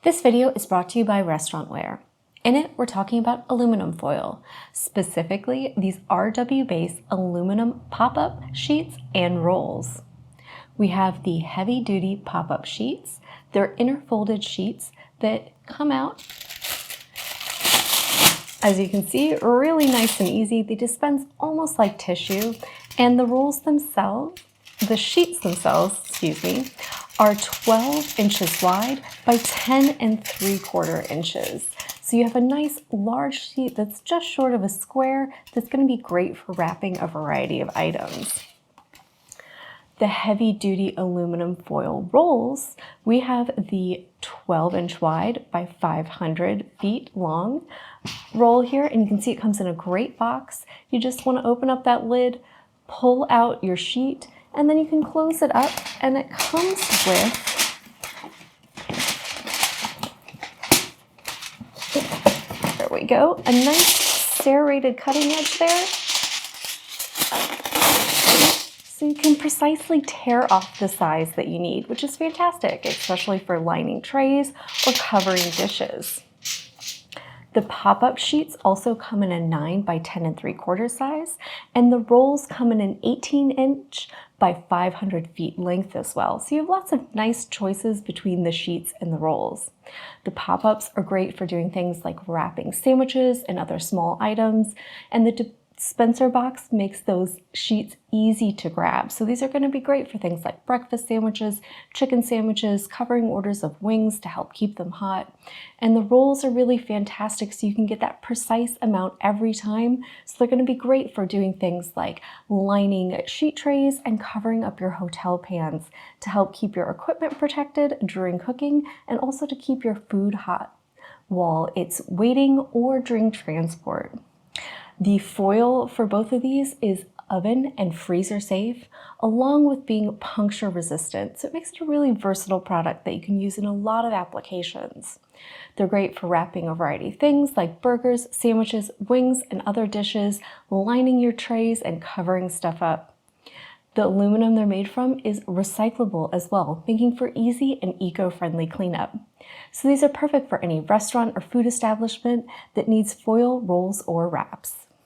This video is brought to you by Restaurantware. In it, we're talking about aluminum foil, specifically these RW-based aluminum pop-up sheets and rolls. We have the heavy-duty pop-up sheets. They're inner folded sheets that come out, as you can see, really nice and easy. They dispense almost like tissue, and the rolls themselves, the sheets themselves, are 12 inches wide by 10 3/4 inches. So you have a nice large sheet that's just short of a square that's going to be great for wrapping a variety of items. The heavy-duty aluminum foil rolls, we have the 12-inch wide by 500 feet long roll here, and you can see it comes in a great box. You just want to open up that lid, pull out your sheet, and then you can close it up, and it comes with there we go, a nice serrated cutting edge there. So you can precisely tear off the size that you need, which is fantastic, especially for lining trays or covering dishes. The pop-up sheets also come in a 9 by 10 3/4 size, and the rolls come in an 18-inch by 500 feet length as well. So you have lots of nice choices between the sheets and the rolls. The pop-ups are great for doing things like wrapping sandwiches and other small items, and the dispenser box makes those sheets easy to grab. So these are going to be great for things like breakfast sandwiches, chicken sandwiches, covering orders of wings to help keep them hot. And the rolls are really fantastic, so you can get that precise amount every time. So they're going to be great for doing things like lining sheet trays and covering up your hotel pans to help keep your equipment protected during cooking and also to keep your food hot while it's waiting or during transport. The foil for both of these is oven and freezer safe, along with being puncture resistant. So it makes it a really versatile product that you can use in a lot of applications. They're great for wrapping a variety of things like burgers, sandwiches, wings, and other dishes, lining your trays and covering stuff up. The aluminum they're made from is recyclable as well, making for easy and eco-friendly cleanup. So these are perfect for any restaurant or food establishment that needs foil rolls or wraps.